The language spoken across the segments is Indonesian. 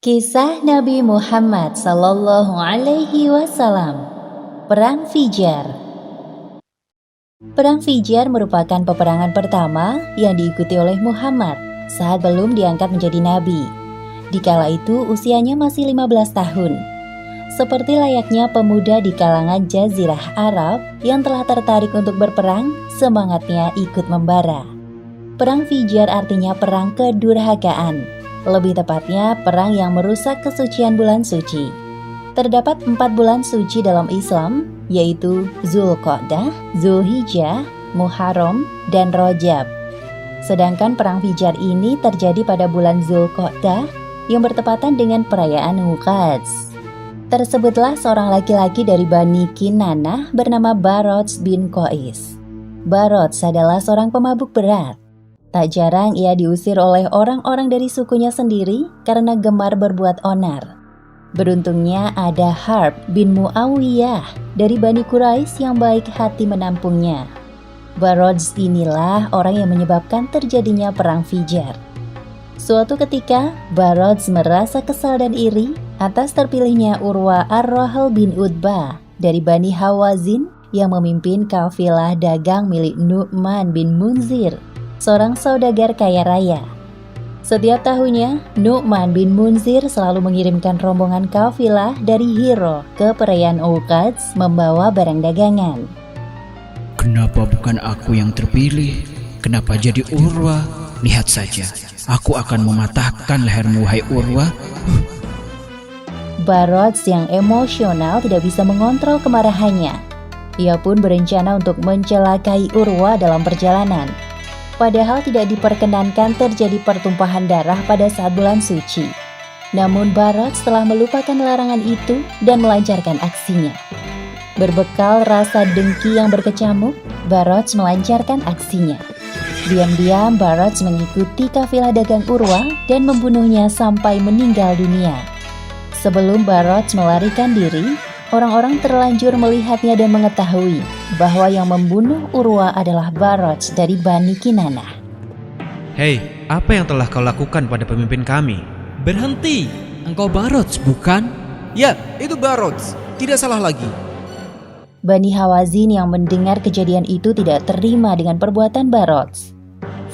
Kisah Nabi Muhammad Sallallahu Alaihi Wasallam. Perang Fijar. Perang Fijar merupakan peperangan pertama yang diikuti oleh Muhammad saat belum diangkat menjadi nabi. Dikala itu usianya masih 15 tahun. Seperti layaknya pemuda di kalangan Jazirah Arab yang telah tertarik untuk berperang, semangatnya ikut membara. Perang Fijar artinya perang kedurhakaan. Lebih tepatnya, perang yang merusak kesucian bulan suci. Terdapat 4 bulan suci dalam Islam, yaitu Zulqa'dah, Zulhijjah, Muharram, dan Rajab. Sedangkan perang Fijar ini terjadi pada bulan Zulqa'dah yang bertepatan dengan perayaan Uqadz. Tersebutlah seorang laki-laki dari Bani Kinanah bernama Barods bin Qais. Barods adalah seorang pemabuk berat. Tak jarang ia diusir oleh orang-orang dari sukunya sendiri karena gemar berbuat onar. Beruntungnya ada Harb bin Muawiyah dari Bani Quraisy yang baik hati menampungnya. Barods inilah orang yang menyebabkan terjadinya perang Fijar. Suatu ketika, Barods merasa kesal dan iri atas terpilihnya Urwa Ar-Rahal bin Utbah dari Bani Hawazin yang memimpin kafilah dagang milik Nu'man bin Munzir, seorang saudagar kaya raya. Setiap tahunnya, Nu'man bin Munzir selalu mengirimkan rombongan kafilah dari Hiro ke perayaan Uqadz membawa barang dagangan. Kenapa bukan aku yang terpilih? Kenapa jadi Urwa? Lihat saja, aku akan mematahkan lehermu, wahai Urwa. Barods yang emosional tidak bisa mengontrol kemarahannya. Ia pun berencana untuk mencelakai Urwa dalam perjalanan. Padahal tidak diperkenankan terjadi pertumpahan darah pada saat bulan suci. Namun Barods telah melupakan larangan itu dan melancarkan aksinya. Berbekal rasa dengki yang berkecamuk, Barods melancarkan aksinya. Diam-diam Barods mengikuti kafilah dagang Urwa dan membunuhnya sampai meninggal dunia. Sebelum Barods melarikan diri, orang-orang terlanjur melihatnya dan mengetahui bahwa yang membunuh Urwa adalah Barods dari Bani Kinanah. Hei, apa yang telah kau lakukan pada pemimpin kami? Berhenti, engkau Barods bukan? Ya, itu Barods, tidak salah lagi. Bani Hawazin yang mendengar kejadian itu tidak terima dengan perbuatan Barods.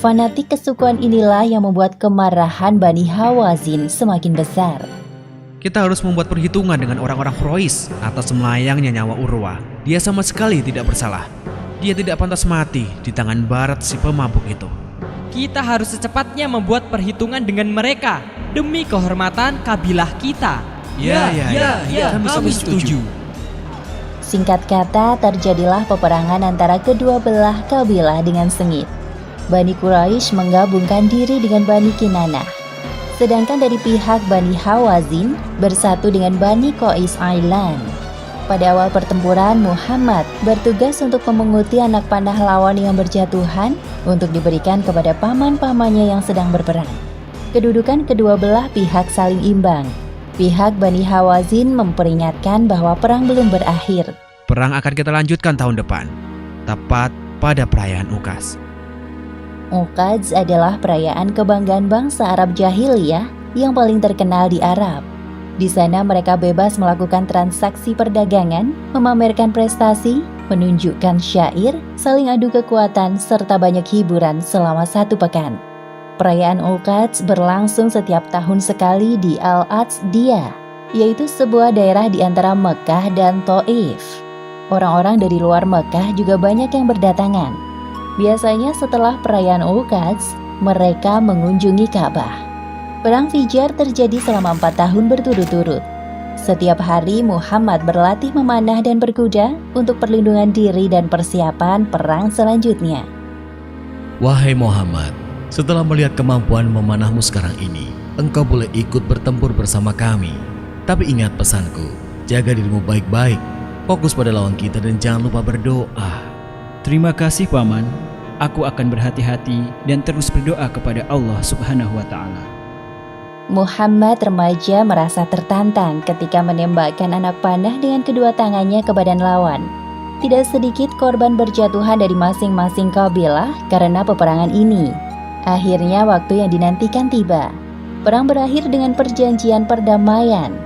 Fanatik kesukuan inilah yang membuat kemarahan Bani Hawazin semakin besar. Kita harus membuat perhitungan dengan orang-orang Quraisy atas melayangnya nyawa Urwa. Dia sama sekali tidak bersalah. Dia tidak pantas mati di tangan Barat si pemabuk itu. Kita harus secepatnya membuat perhitungan dengan mereka demi kehormatan kabilah kita. Ya, Kami setuju. Singkat kata, terjadilah peperangan antara kedua belah kabilah dengan sengit. Bani Quraisy menggabungkan diri dengan Bani Kinanah. Sedangkan dari pihak Bani Hawazin bersatu dengan Bani Qais Ailan. Pada awal pertempuran, Muhammad bertugas untuk memunguti anak panah lawan yang berjatuhan untuk diberikan kepada paman-pamannya yang sedang berperang. Kedudukan kedua belah pihak saling imbang. Pihak Bani Hawazin memperingatkan bahwa perang belum berakhir. Perang akan kita lanjutkan tahun depan, tepat pada perayaan Uqadz. Uqadz adalah perayaan kebanggaan bangsa Arab jahiliyah yang paling terkenal di Arab. Di sana mereka bebas melakukan transaksi perdagangan, memamerkan prestasi, menunjukkan syair, saling adu kekuatan, serta banyak hiburan selama 1 pekan. Perayaan Uqadz berlangsung setiap tahun sekali di Al-Atsdiyah, yaitu sebuah daerah di antara Mekah dan Thaif. Orang-orang dari luar Mekah juga banyak yang berdatangan. Biasanya setelah perayaan Uqadz, mereka mengunjungi Ka'bah. Perang Fijar terjadi selama 4 tahun berturut-turut. Setiap hari Muhammad berlatih memanah dan berkuda untuk perlindungan diri dan persiapan perang selanjutnya. Wahai Muhammad, setelah melihat kemampuan memanahmu sekarang ini, engkau boleh ikut bertempur bersama kami. Tapi ingat pesanku, jaga dirimu baik-baik, fokus pada lawan kita dan jangan lupa berdoa. Terima kasih Paman, aku akan berhati-hati dan terus berdoa kepada Allah Subhanahu wa Ta'ala. Muhammad remaja merasa tertantang ketika menembakkan anak panah dengan kedua tangannya ke badan lawan. Tidak sedikit korban berjatuhan dari masing-masing kabilah karena peperangan ini. Akhirnya waktu yang dinantikan tiba. Perang berakhir dengan perjanjian perdamaian.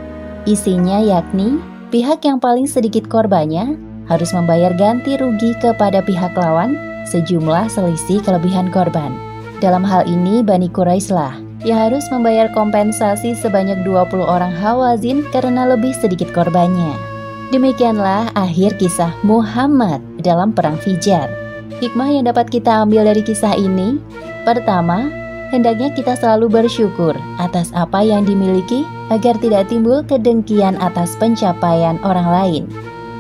Isinya yakni pihak yang paling sedikit korbannya harus membayar ganti rugi kepada pihak lawan sejumlah selisih kelebihan korban. Dalam hal ini Bani Quraisy lah yang harus membayar kompensasi sebanyak 20 orang Hawazin karena lebih sedikit korbannya. Demikianlah akhir kisah Muhammad dalam Perang Fijar. Hikmah yang dapat kita ambil dari kisah ini, pertama, hendaknya kita selalu bersyukur atas apa yang dimiliki agar tidak timbul kedengkian atas pencapaian orang lain.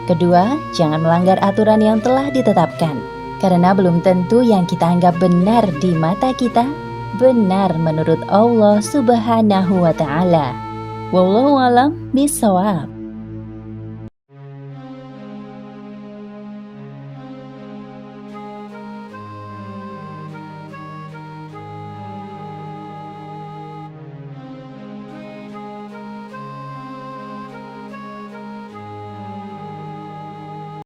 Kedua, jangan melanggar aturan yang telah ditetapkan, karena belum tentu yang kita anggap benar di mata kita, benar menurut Allah Subhanahu wa Ta'ala. Wallahu a'lam bishawab.